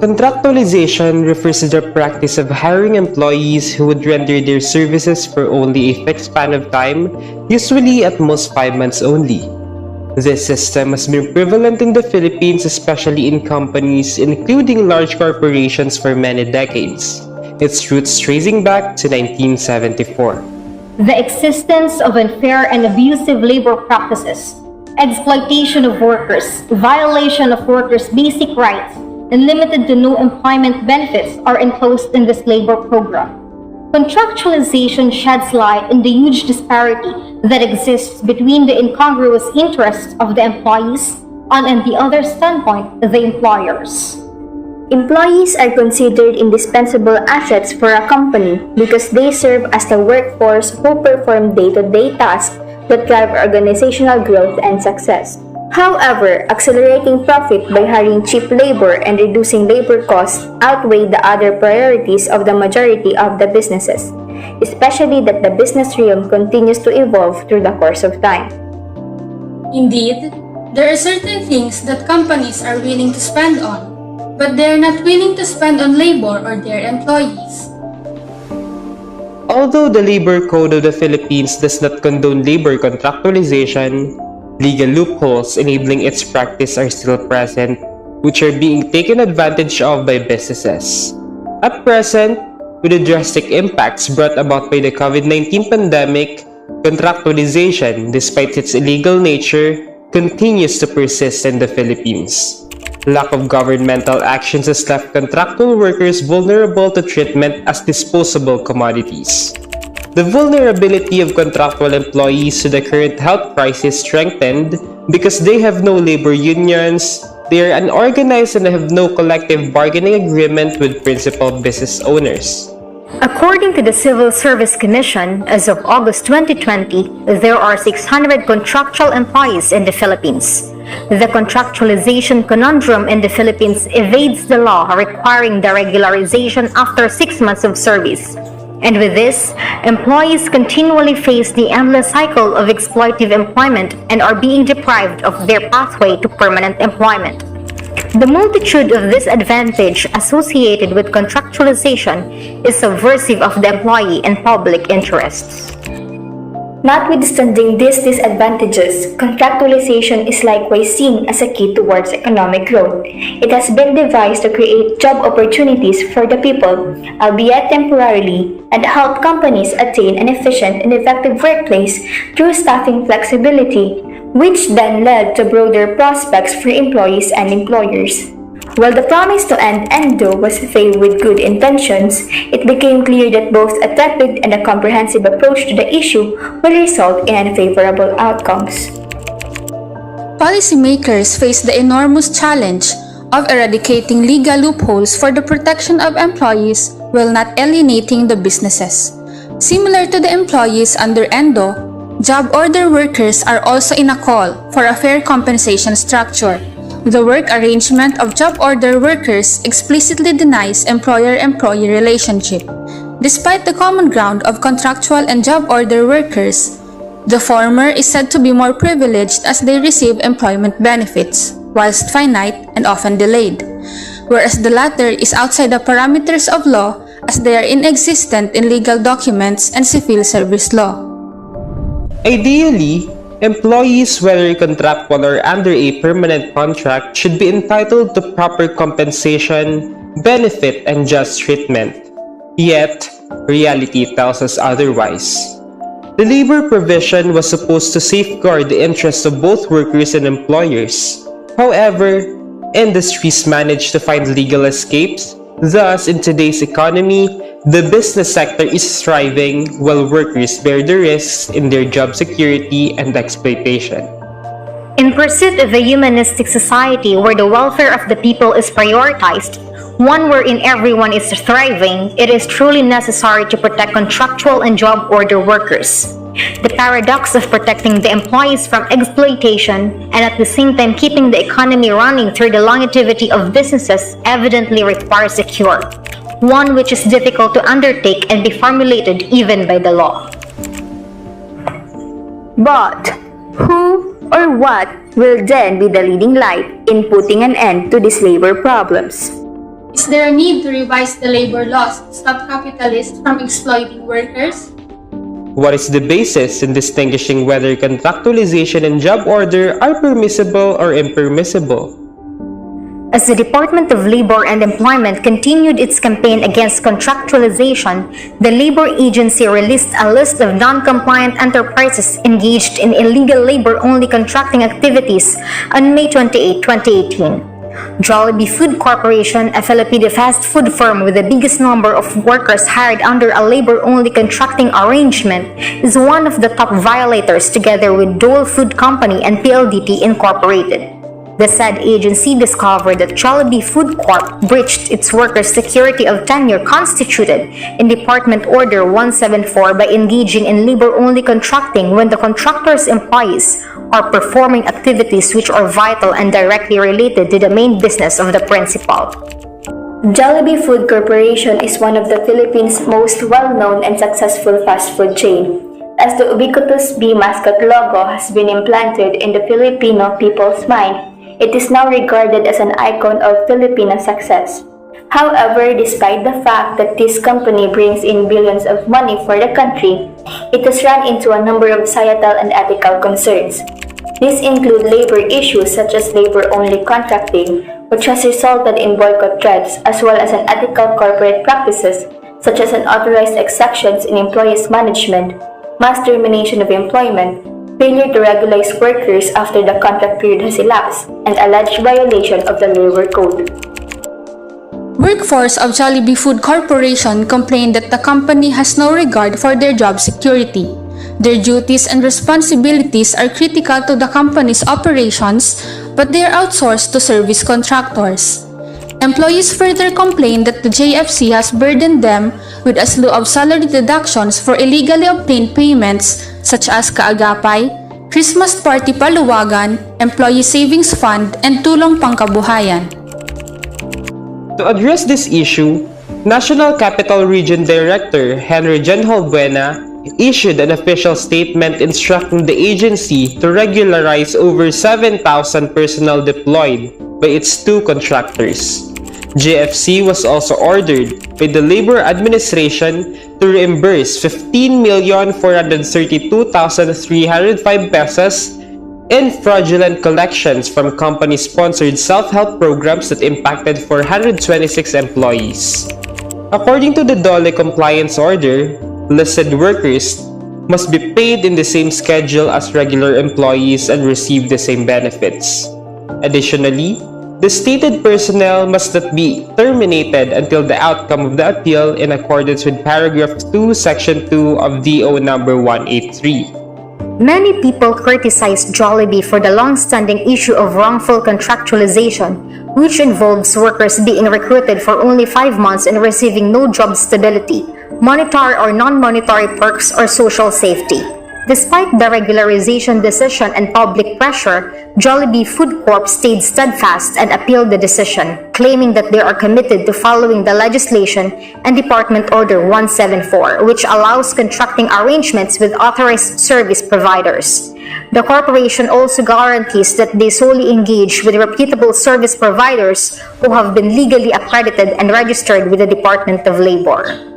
Contractualization refers to the practice of hiring employees who would render their services for only a fixed span of time, usually at most 5 months only. This system has been prevalent in the Philippines, especially in companies, including large corporations, for many decades, its roots tracing back to 1974. The existence of unfair and abusive labor practices, exploitation of workers, violation of workers' basic rights, and limited to no employment benefits are enclosed in this labor program. Contractualization sheds light on the huge disparity that exists between the incongruous interests of the employees and, on the other standpoint, the employers. Employees are considered indispensable assets for a company because they serve as the workforce who perform day-to-day tasks that drive organizational growth and success. However, accelerating profit by hiring cheap labor and reducing labor costs outweigh the other priorities of the majority of the businesses, especially that the business realm continues to evolve through the course of time. Indeed, there are certain things that companies are willing to spend on, but they are not willing to spend on labor or their employees. Although the Labor Code of the Philippines does not condone labor contractualization, legal loopholes enabling its practice are still present, which are being taken advantage of by businesses. At present, with the drastic impacts brought about by the COVID-19 pandemic, contractualization, despite its illegal nature, continues to persist in the Philippines. Lack of governmental actions has left contractual workers vulnerable to treatment as disposable commodities. The vulnerability of contractual employees to the current health crisis strengthened because they have no labor unions, they are unorganized and have no collective bargaining agreement with principal business owners. According to the Civil Service Commission, as of August 2020, there are 600 contractual employees in the Philippines. The contractualization conundrum in the Philippines evades the law requiring the regularization after 6 months of service. And with this, employees continually face the endless cycle of exploitative employment and are being deprived of their pathway to permanent employment. The multitude of disadvantages associated with contractualization is subversive of the employee and public interests. Notwithstanding these disadvantages, contractualization is likewise seen as a key towards economic growth. It has been devised to create job opportunities for the people, albeit temporarily, and help companies attain an efficient and effective workplace through staffing flexibility, which then led to broader prospects for employees and employers. While the promise to end ENDO was veiled with good intentions, it became clear that both a tepid and a comprehensive approach to the issue will result in unfavorable outcomes. Policymakers face the enormous challenge of eradicating legal loopholes for the protection of employees while not alienating the businesses. Similar to the employees under ENDO, job order workers are also in a call for a fair compensation structure. The work arrangement of job order workers explicitly denies employer-employee relationship. Despite the common ground of contractual and job order workers, the former is said to be more privileged as they receive employment benefits, whilst finite and often delayed, whereas the latter is outside the parameters of law as they are inexistent in legal documents and civil service law. Ideally, employees, whether contractual or under a permanent contract, should be entitled to proper compensation, benefit, and just treatment. Yet, reality tells us otherwise. The labor provision was supposed to safeguard the interests of both workers and employers. However, industries manage to find legal escapes. Thus, in today's economy, the business sector is thriving while workers bear the risks in their job security and exploitation. In pursuit of a humanistic society where the welfare of the people is prioritized, one wherein everyone is thriving, it is truly necessary to protect contractual and job order workers. The paradox of protecting the employees from exploitation and at the same time keeping the economy running through the longevity of businesses evidently requires a cure, one which is difficult to undertake and be formulated even by the law. But who or what will then be the leading light in putting an end to these labor problems? Is there a need to revise the labor laws to stop capitalists from exploiting workers? What is the basis in distinguishing whether contractualization and job order are permissible or impermissible? As the Department of Labor and Employment continued its campaign against contractualization, the labor agency released a list of non-compliant enterprises engaged in illegal labor-only contracting activities on May 28, 2018. Jollibee Food Corporation, a Filipino fast food firm with the biggest number of workers hired under a labor-only contracting arrangement, is one of the top violators together with Dole Food Company and PLDT Incorporated. The said agency discovered that Jollibee Food Corp breached its workers' security of tenure constituted in Department Order 174 by engaging in labor-only contracting when the contractor's employees are performing activities which are vital and directly related to the main business of the principal. Jollibee Food Corporation is one of the Philippines' most well-known and successful fast food chain, as the ubiquitous bee mascot logo has been implanted in the Filipino people's mind. It is now regarded as an icon of Filipino success. However, despite the fact that this company brings in billions of money for the country, it has run into a number of societal and ethical concerns. These include labor issues such as labor-only contracting, which has resulted in boycott threats, as well as unethical corporate practices such as unauthorized exactions in employees' management, mass termination of employment, failure to regularize workers after the contract period has elapsed, and alleged violation of the labor code. Workforce of Jollibee Food Corporation complained that the company has no regard for their job security. Their duties and responsibilities are critical to the company's operations, but they are outsourced to service contractors. Employees further complained that the JFC has burdened them with a slew of salary deductions for illegally obtained payments such as kaagapay, Christmas party paluwagan, employee savings fund, and tulong pangkabuhayan. To address this issue, National Capital Region Director Henry Buena issued an official statement instructing the agency to regularize over 7,000 personnel deployed by its two contractors. JFC was also ordered by the Labor Administration to reimburse 15,432,305 pesos in fraudulent collections from company-sponsored self-help programs that impacted 426 employees. According to the DOLE compliance order, listed workers must be paid in the same schedule as regular employees and receive the same benefits. Additionally, the stated personnel must not be terminated until the outcome of the appeal in accordance with paragraph 2, section 2 of DO number 183. Many people criticize Jollibee for the long-standing issue of wrongful contractualization, which involves workers being recruited for only 5 months and receiving no job stability, monetary or non-monetary perks, or social safety. Despite the regularization decision and public pressure, Jollibee Food Corp stayed steadfast and appealed the decision, claiming that they are committed to following the legislation and Department Order 174, which allows contracting arrangements with authorized service providers. The corporation also guarantees that they solely engage with reputable service providers who have been legally accredited and registered with the Department of Labor.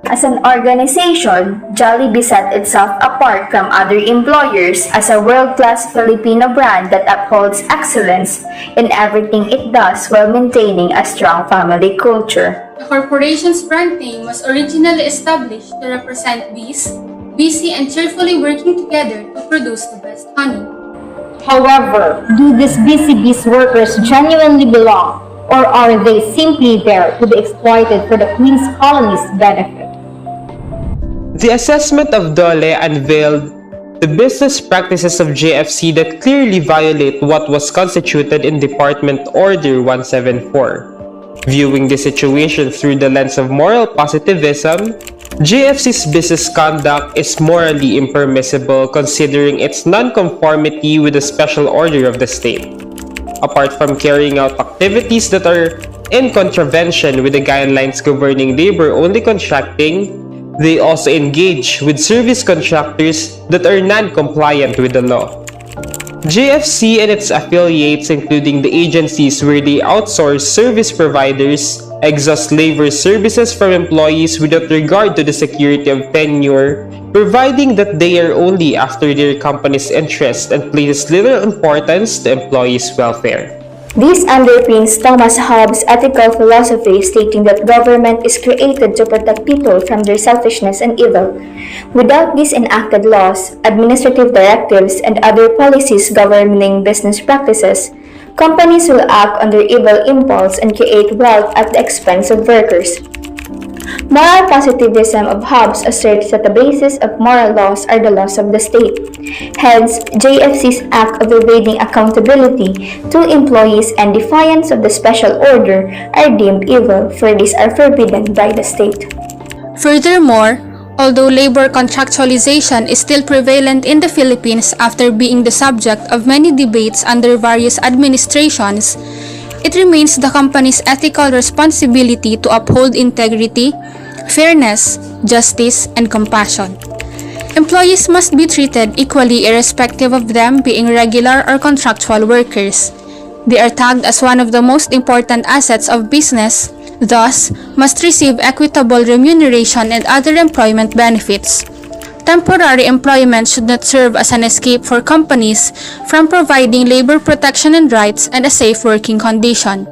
As an organization, Jollibee set itself apart from other employers as a world-class Filipino brand that upholds excellence in everything it does while maintaining a strong family culture. The corporation's brand name was originally established to represent bees, busy and cheerfully working together to produce the best honey. However, do these busy bees workers genuinely belong, or are they simply there to be exploited for the Queen's Colony's benefit? The assessment of DOLE unveiled the business practices of JFC that clearly violate what was constituted in Department Order 174. Viewing the situation through the lens of moral positivism, JFC's business conduct is morally impermissible considering its non-conformity with the special order of the state. Apart from carrying out activities that are in contravention with the guidelines governing labor-only contracting, they also engage with service contractors that are non-compliant with the law. JFC and its affiliates, including the agencies where they outsource service providers, exhaust labor services from employees without regard to the security of tenure, providing that they are only after their company's interest and places little importance to employees' welfare. This underpins Thomas Hobbes' ethical philosophy, stating that government is created to protect people from their selfishness and evil. Without these enacted laws, administrative directives, and other policies governing business practices, companies will act on their evil impulse and create wealth at the expense of workers. Moral positivism of Hobbes asserts that the basis of moral laws are the laws of the state. Hence, JFC's act of evading accountability to employees and defiance of the special order are deemed evil, for these are forbidden by the state. Furthermore, although labor contractualization is still prevalent in the Philippines after being the subject of many debates under various administrations, it remains the company's ethical responsibility to uphold integrity, fairness, justice, and compassion. Employees must be treated equally irrespective of them being regular or contractual workers. They are tagged as one of the most important assets of business, thus must receive equitable remuneration and other employment benefits. Temporary employment should not serve as an escape for companies from providing labor protection and rights and a safe working condition.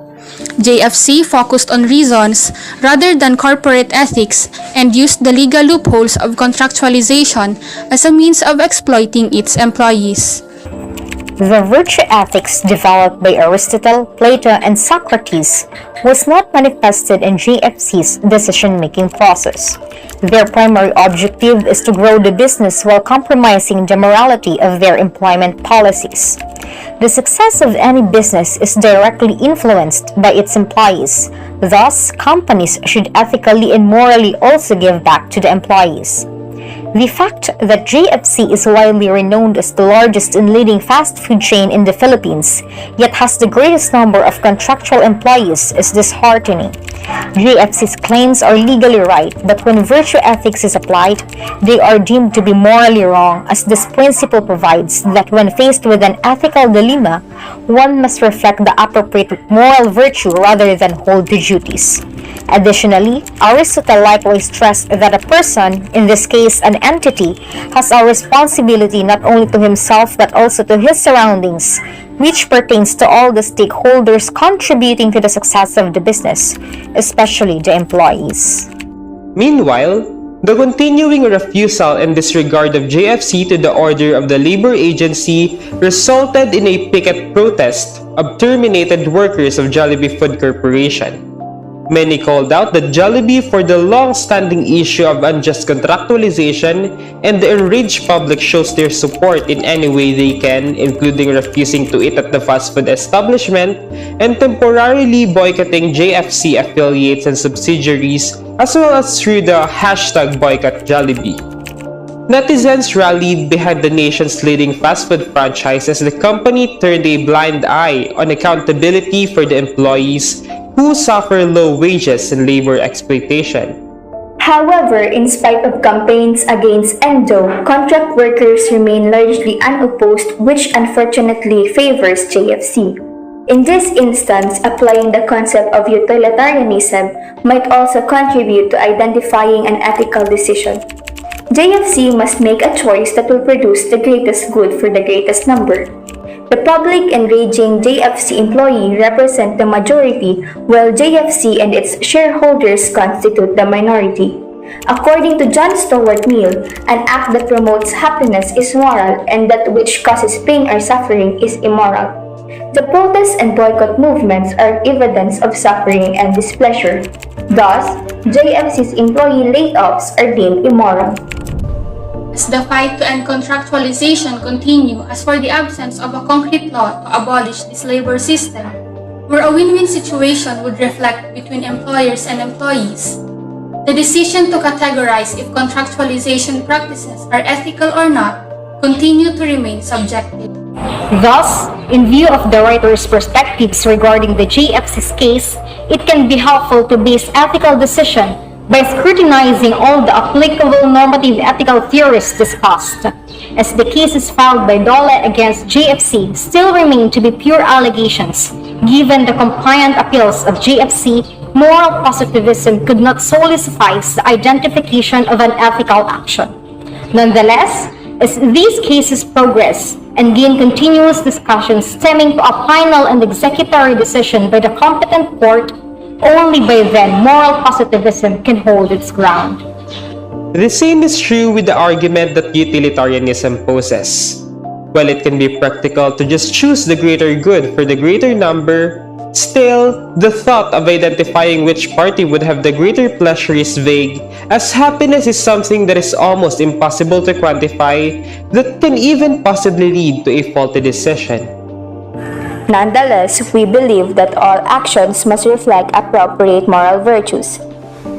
JFC focused on reasons rather than corporate ethics and used the legal loopholes of contractualization as a means of exploiting its employees. The virtue ethics developed by Aristotle, Plato, and Socrates was not manifested in JFC's decision-making process. Their primary objective is to grow the business while compromising the morality of their employment policies. The success of any business is directly influenced by its employees. Thus, companies should ethically and morally also give back to the employees. The fact that JFC is widely renowned as the largest and leading fast food chain in the Philippines, yet has the greatest number of contractual employees, is disheartening. JFC's claims are legally right, but when virtue ethics is applied, they are deemed to be morally wrong, as this principle provides that when faced with an ethical dilemma, one must reflect the appropriate moral virtue rather than hold the duties. Additionally, Aristotle likewise stressed that a person, in this case an entity, has a responsibility not only to himself but also to his surroundings, which pertains to all the stakeholders contributing to the success of the business, especially the employees. Meanwhile, the continuing refusal and disregard of JFC to the order of the labor agency resulted in a picket protest of terminated workers of Jollibee Food Corporation. Many called out that Jollibee for the long-standing issue of unjust contractualization, and the enraged public shows their support in any way they can, including refusing to eat at the fast food establishment and temporarily boycotting JFC affiliates and subsidiaries, as well as through the hashtag boycott Jollibee. Netizens rallied behind the nation's leading fast food franchise as the company turned a blind eye on accountability for the employees who suffer low wages and labor exploitation. However, in spite of campaigns against ENDO, contract workers remain largely unopposed, which unfortunately favors JFC. In this instance, applying the concept of utilitarianism might also contribute to identifying an ethical decision. JFC must make a choice that will produce the greatest good for the greatest number. The public enraging JFC employee represent the majority, while JFC and its shareholders constitute the minority. According to John Stuart Mill, an act that promotes happiness is moral, and that which causes pain or suffering is immoral. The protests and boycott movements are evidence of suffering and displeasure. Thus, JFC's employee layoffs are deemed immoral. As the fight to end contractualization continue as for the absence of a concrete law to abolish this labor system, where a win-win situation would reflect between employers and employees, the decision to categorize if contractualization practices are ethical or not continue to remain subjective. Thus, in view of the writer's perspectives regarding the JFC's case, it can be helpful to base ethical decision by scrutinizing all the applicable normative ethical theories discussed, as the cases filed by Dole against JFC still remain to be pure allegations. Given the compliant appeals of JFC, moral positivism could not solely suffice the identification of an ethical action. Nonetheless, as these cases progress and gain continuous discussion stemming to a final and executory decision by the competent court, only by then moral positivism can hold its ground. The same is true with the argument that utilitarianism poses. While it can be practical to just choose the greater good for the greater number, still, the thought of identifying which party would have the greater pleasure is vague, as happiness is something that is almost impossible to quantify, that can even possibly lead to a faulty decision. Nonetheless, we believe that all actions must reflect appropriate moral virtues.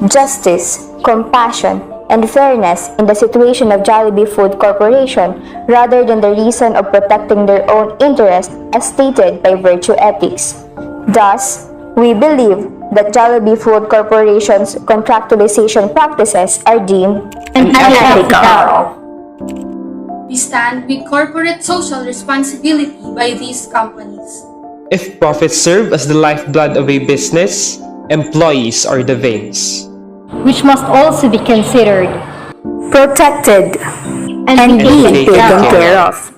Justice, compassion, and fairness in the situation of Jollibee Food Corporation rather than the reason of protecting their own interest as stated by virtue ethics. Thus, we believe that Jollibee Food Corporation's contractualization practices are deemed unethical. We stand with corporate social responsibility by these companies. If profits serve as the lifeblood of a business, employees are the veins, which must also be considered, protected, and being taken care of.